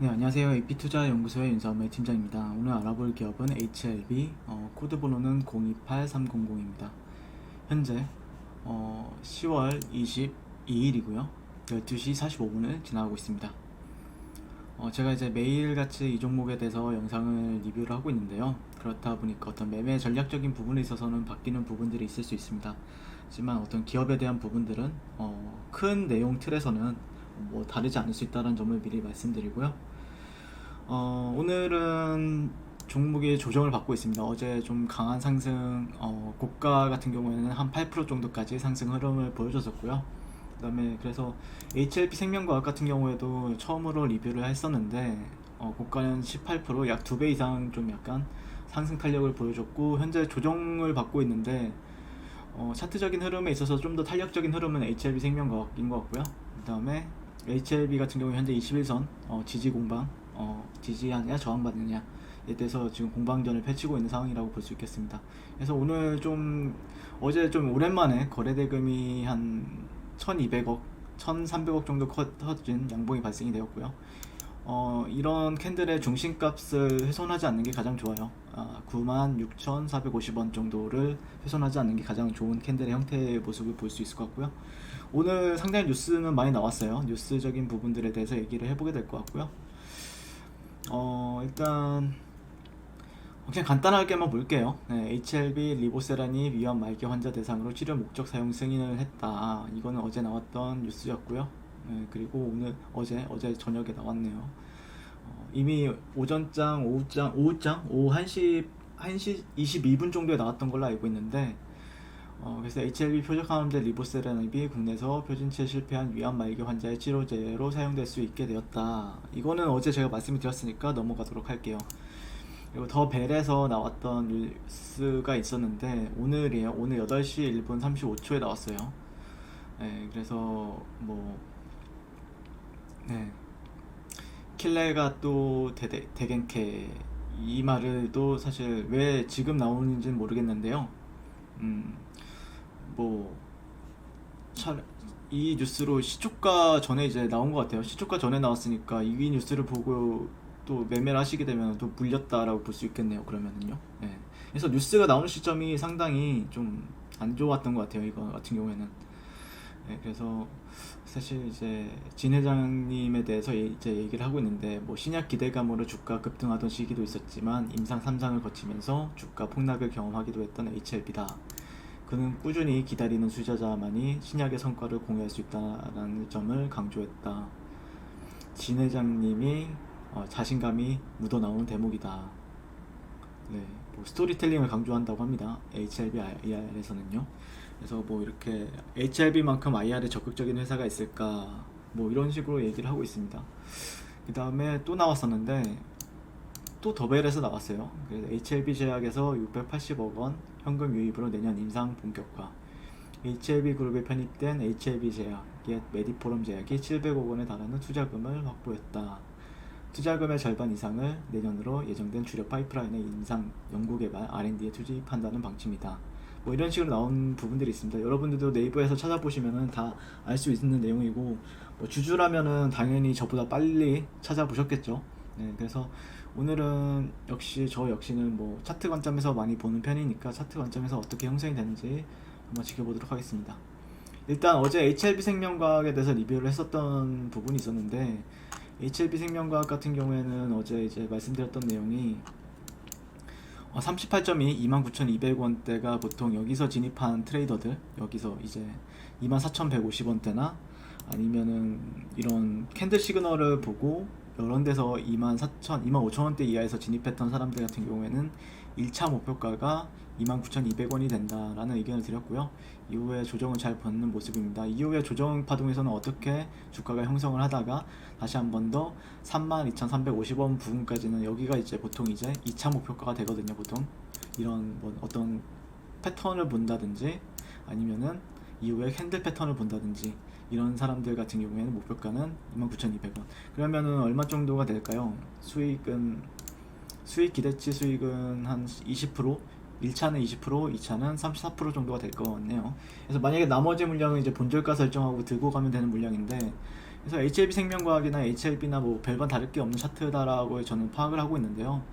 네, 안녕하세요. AP투자연구소의 윤사업의 팀장입니다. 오늘 알아볼 기업은 HLB, 코드 번호는 028300입니다. 현재 10월 22일이고요. 12시 45분을 지나가고 있습니다. 제가 이제 매일같이 이 종목에 대해서 영상을 리뷰를 하고 있는데요. 그렇다 보니까 어떤 매매 전략적인 부분에 있어서는 바뀌는 부분들이 있을 수 있습니다. 하지만 어떤 기업에 대한 부분들은 큰 내용 틀에서는 뭐 다르지 않을 수 있다는 점을 미리 말씀드리고요. 오늘은 종목이 조정을 받고 있습니다. 어제 좀 강한 상승, 고가 같은 경우에는 한 8% 정도까지 상승 흐름을 보여줬었고요. 그 다음에 그래서 HLP 생명과학 같은 경우에도 처음으로 리뷰를 했었는데, 고가는 18%, 약 2배 이상 좀 약간 상승 탄력을 보여줬고, 현재 조정을 받고 있는데, 차트적인 흐름에 있어서 좀 더 탄력적인 흐름은 HLB 생명과학인 것 같고요. 그 다음에 HLB 같은 경우 현재 21선 지지 공방, 지지하느냐 저항받느냐에 대해서 지금 공방전을 펼치고 있는 상황이라고 볼 수 있겠습니다. 그래서 오늘 좀 어제 좀 오랜만에 거래 대금이 한 1200억, 1300억 정도 커진 양봉이 발생이 되었고요. 이런 캔들의 중심값을 훼손하지 않는 게 가장 좋아요. 96,450원 정도를 훼손하지 않는 게 가장 좋은 캔들의 형태의 모습을 볼 수 있을 것 같고요. 오늘 상당히 뉴스는 많이 나왔어요. 뉴스적인 부분들에 대해서 얘기를 해보게 될 것 같고요. 일단 그냥 간단하게만 볼게요. 네, HLB 리보세란이 위험 말기 환자 대상으로 치료 목적 사용 승인을 했다. 이거는 어제 나왔던 뉴스였고요. 네, 그리고 어제 저녁에 나왔네요. 이미 오전장, 오후장, 오후 1시 22분 정도에 나왔던 걸로 알고 있는데, 그래서 HLB 표적항암제 리보세라닙이 국내에서 표준치에 실패한 위암 말기 환자의 치료제로 사용될 수 있게 되었다. 이거는 어제 제가 말씀을 드렸으니까 넘어가도록 할게요. 그리고 더 벨에서 나왔던 뉴스가 있었는데 오늘이에요. 오늘 8시 1분 35초에 나왔어요. 네, 그래서 네, 킬레가 또 대겐케 이 말을 또 사실 왜 지금 나오는지는 모르겠는데요. 음, 뭐 이 뉴스로 시초가 전에 이제 나온 것 같아요. 시초가 전에 나왔으니까 이 뉴스를 보고 또 매매를 하시게 되면 또 물렸다라고 볼 수 있겠네요. 그러면은요. 네. 그래서 뉴스가 나오는 시점이 상당히 좀 안 좋았던 것 같아요. 이거 같은 경우에는. 네, 그래서 사실 이제 진 회장님에 대해서 이제 얘기를 하고 있는데 뭐 신약 기대감으로 주가 급등하던 시기도 있었지만 임상 3상을 거치면서 주가 폭락을 경험하기도 했던 HLB다. 그는 꾸준히 기다리는 투자자만이 신약의 성과를 공유할 수 있다는 점을 강조했다. 진 회장님이 자신감이 묻어나오는 대목이다. 네, 뭐 스토리텔링을 강조한다고 합니다. HLB IR에서는요. 그래서 뭐 이렇게 HLB만큼 IR에 적극적인 회사가 있을까? 뭐 이런 식으로 얘기를 하고 있습니다. 그 다음에 또 나왔었는데 또 더벨에서 나왔어요. 그래서 HLB 제약에서 680억 원 현금 유입으로 내년 임상 본격화. HLB 그룹에 편입된 HLB 제약, 옛 메디포럼 제약이 700억 원에 달하는 투자금을 확보했다. 투자금의 절반 이상을 내년으로 예정된 주력 파이프라인의 인상, 연구개발, R&D에 투입한다는 방침이다. 뭐 이런 식으로 나온 부분들이 있습니다. 여러분들도 네이버에서 찾아보시면은 다 알 수 있는 내용이고, 뭐 주주라면은 당연히 저보다 빨리 찾아보셨겠죠. 네, 그래서 오늘은 저 역시는 뭐 차트 관점에서 많이 보는 편이니까 차트 관점에서 어떻게 형성이 되는지 한번 지켜보도록 하겠습니다. 일단 어제 HLB 생명과학에 대해서 리뷰를 했었던 부분이 있었는데, HLB 생명과학 같은 경우에는 어제 이제 말씀드렸던 내용이 38점이 29,200원대가 보통 여기서 진입한 트레이더들, 여기서 이제 24,150원대나 아니면은 이런 캔들 시그널을 보고 이런 데서 25,000원대 이하에서 진입했던 사람들 같은 경우에는 1차 목표가가 29,200원이 된다라는 의견을 드렸고요. 이후에 조정을 잘 받는 모습입니다. 이후에 조정 파동에서는 어떻게 주가가 형성을 하다가 다시 한 번 더 32,350원 부분까지는 여기가 이제 보통 이제 2차 목표가가 되거든요. 보통 이런 뭐 어떤 패턴을 본다든지 아니면은 이후에 캔들 패턴을 본다든지 이런 사람들 같은 경우에는 목표가는 29,200원. 그러면은 얼마 정도가 될까요? 수익 기대치 수익은 한 20%, 1차는 20%, 2차는 34% 정도가 될 것 같네요. 그래서 만약에 나머지 물량은 이제 본절가 설정하고 들고 가면 되는 물량인데, 그래서 HLB 생명과학이나 HLB나 뭐 별반 다를 게 없는 차트다라고 저는 파악을 하고 있는데요.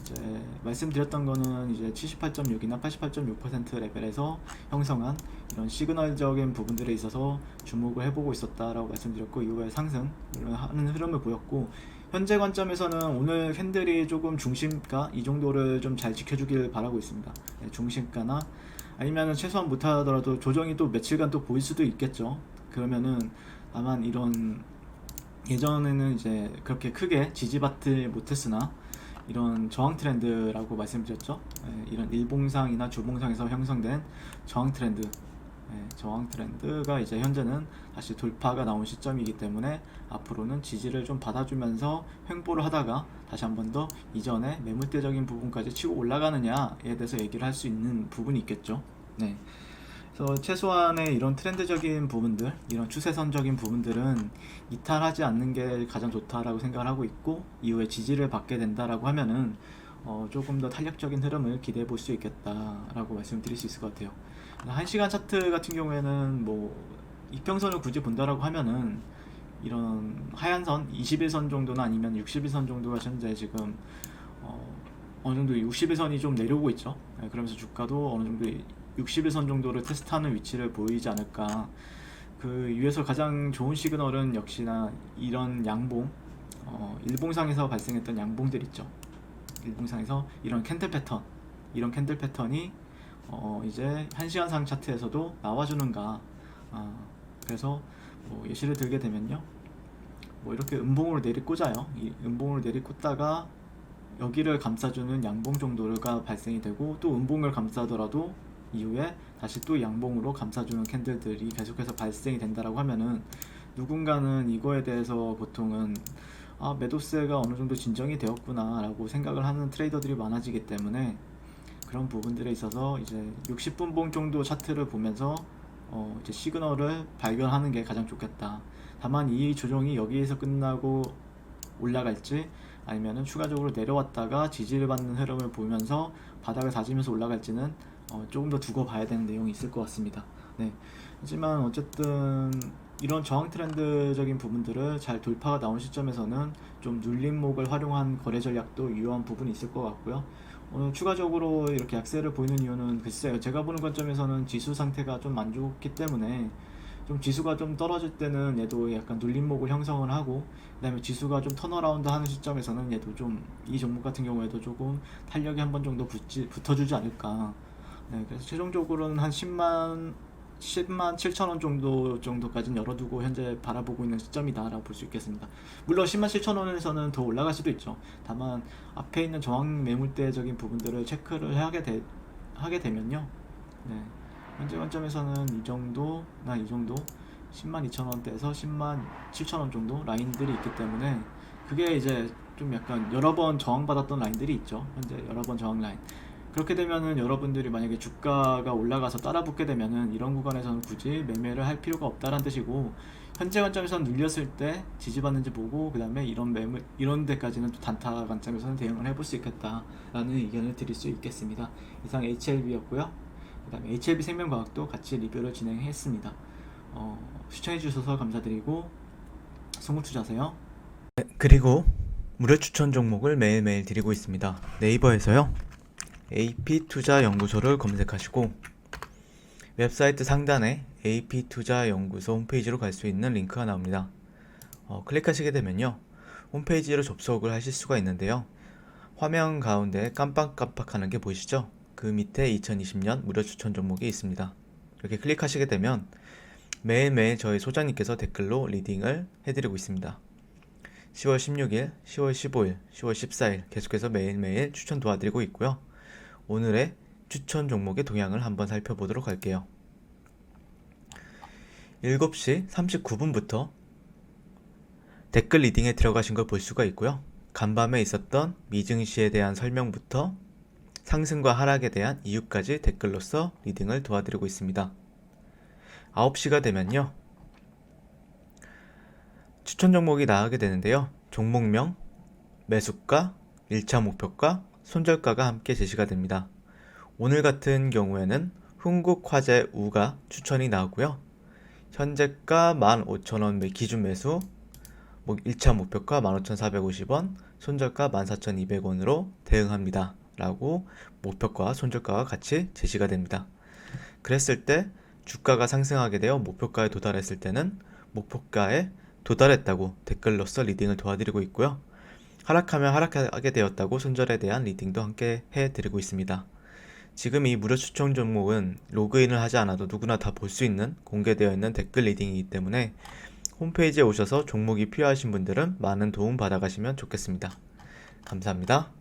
이제 말씀드렸던 거는 이제 78.6이나 88.6% 레벨에서 형성한 이런 시그널적인 부분들에 있어서 주목을 해보고 있었다라고 말씀드렸고, 이후에 상승 하는 흐름을 보였고, 현재 관점에서는 오늘 캔들이 조금 중심가 이 정도를 좀 잘 지켜주길 바라고 있습니다. 네, 중심가나 아니면은 최소한 못하더라도 조정이 또 며칠간 또 보일 수도 있겠죠. 그러면은 다만 이런 예전에는 이제 그렇게 크게 지지받지 못했으나 이런 저항 트렌드라고 말씀드렸죠. 이런 일봉상이나 주봉상에서 형성된 저항 트렌드, 저항 트렌드가 이제 현재는 다시 돌파가 나온 시점이기 때문에 앞으로는 지지를 좀 받아주면서 횡보를 하다가 다시 한 번 더 이전에 매물대적인 부분까지 치고 올라가느냐에 대해서 얘기를 할 수 있는 부분이 있겠죠. 네. 그래서 최소한의 이런 트렌드적인 부분들, 이런 추세선적인 부분들은 이탈하지 않는 게 가장 좋다라고 생각을 하고 있고, 이후에 지지를 받게 된다라고 하면은 조금 더 탄력적인 흐름을 기대해 볼 수 있겠다라고 말씀드릴 수 있을 것 같아요. 1시간 차트 같은 경우에는 뭐 이평선을 굳이 본다라고 하면은 이런 하얀선 21선 정도나 아니면 61선 정도가 현재 지금 어느 정도 61선이 좀 내려오고 있죠. 그러면서 주가도 어느 정도 61선 정도를 테스트하는 위치를 보이지 않을까. 그 위에서 가장 좋은 시그널은 역시나 이런 양봉, 일봉상에서 발생했던 양봉들 있죠. 일봉상에서 이런 캔들 패턴, 이런 캔들 패턴이 이제 1시간상 차트에서도 나와주는가. 그래서 뭐 예시를 들게 되면요, 뭐 이렇게 음봉으로 내리꽂아요. 이 음봉으로 내리꽂다가 여기를 감싸주는 양봉 정도가 발생이 되고, 또 음봉을 감싸더라도 이후에 다시 또 양봉으로 감싸주는 캔들들이 계속해서 발생이 된다라고 하면은 누군가는 이거에 대해서 보통은 매도세가 어느 정도 진정이 되었구나 라고 생각을 하는 트레이더들이 많아지기 때문에, 그런 부분들에 있어서 이제 60분봉 정도 차트를 보면서 이제 시그널을 발견하는 게 가장 좋겠다. 다만 이 조정이 여기에서 끝나고 올라갈지 아니면은 추가적으로 내려왔다가 지지를 받는 흐름을 보면서 바닥을 다지면서 올라갈지는 조금 더 두고 봐야 되는 내용이 있을 것 같습니다. 네. 하지만 어쨌든 이런 저항 트렌드적인 부분들을 잘 돌파가 나온 시점에서는 좀 눌림목을 활용한 거래 전략도 유효한 부분이 있을 것 같고요. 오늘 추가적으로 이렇게 약세를 보이는 이유는 글쎄요, 제가 보는 관점에서는 지수 상태가 좀 안 좋기 때문에, 좀 지수가 좀 떨어질 때는 얘도 약간 눌림목을 형성을 하고, 그 다음에 지수가 좀 턴어라운드 하는 시점에서는 얘도 좀 이 종목 같은 경우에도 조금 탄력이 한 번 정도 붙어주지 않을까. 네, 그래서 최종적으로는 한 10만 7천 원 정도까지는 열어두고 현재 바라보고 있는 시점이다라고 볼 수 있겠습니다. 물론 10만 7천 원에서는 더 올라갈 수도 있죠. 다만 앞에 있는 저항 매물대적인 부분들을 체크를 하게 되면요, 네, 현재 관점에서는 이 정도나 이 정도 10만 2천 원대에서 10만 7천 원 정도 라인들이 있기 때문에, 그게 이제 좀 약간 여러 번 저항받았던 라인들이 있죠. 현재 여러 번 저항 라인. 그렇게 되면은 여러분들이 만약에 주가가 올라가서 따라붙게 되면은 이런 구간에서는 굳이 매매를 할 필요가 없다라는 뜻이고, 현재 관점에서는 눌렸을 때 지지받는지 보고 그 다음에 이런 데까지는 또 단타 관점에서는 대응을 해볼 수 있겠다라는 의견을 드릴 수 있겠습니다. 이상 HLB였고요. 그 다음에 HLB 생명과학도 같이 리뷰를 진행했습니다. 시청해주셔서 감사드리고 성공투자하세요. 그리고 무료 추천 종목을 매일매일 드리고 있습니다. 네이버에서요, AP투자연구소를 검색하시고 웹사이트 상단에 AP투자연구소 홈페이지로 갈 수 있는 링크가 나옵니다. 클릭하시게 되면요, 홈페이지로 접속을 하실 수가 있는데요, 화면 가운데 깜빡깜빡하는 게 보이시죠? 그 밑에 2020년 무료 추천 종목이 있습니다. 이렇게 클릭하시게 되면 매일매일 저희 소장님께서 댓글로 리딩을 해드리고 있습니다. 10월 16일, 10월 15일, 10월 14일 계속해서 매일매일 추천 도와드리고 있고요. 오늘의 추천 종목의 동향을 한번 살펴보도록 할게요. 7시 39분부터 댓글 리딩에 들어가신 걸 볼 수가 있고요. 간밤에 있었던 미증시에 대한 설명부터 상승과 하락에 대한 이유까지 댓글로서 리딩을 도와드리고 있습니다. 9시가 되면요, 추천 종목이 나가게 되는데요, 종목명, 매수가, 1차 목표가, 손절가가 함께 제시가 됩니다. 오늘 같은 경우에는 흥국화재우가 추천이 나오고요, 현재가 15,000원 기준 매수, 1차 목표가 15,450원, 손절가 14,200원으로 대응합니다. 라고 목표가, 손절가가 같이 제시가 됩니다. 그랬을 때 주가가 상승하게 되어 목표가에 도달했을 때는 목표가에 도달했다고 댓글로서 리딩을 도와드리고 있고요. 하락하면 하락하게 되었다고 손절에 대한 리딩도 함께 해드리고 있습니다. 지금 이 무료 추천 종목은 로그인을 하지 않아도 누구나 다 볼 수 있는 공개되어 있는 댓글 리딩이기 때문에 홈페이지에 오셔서 종목이 필요하신 분들은 많은 도움 받아가시면 좋겠습니다. 감사합니다.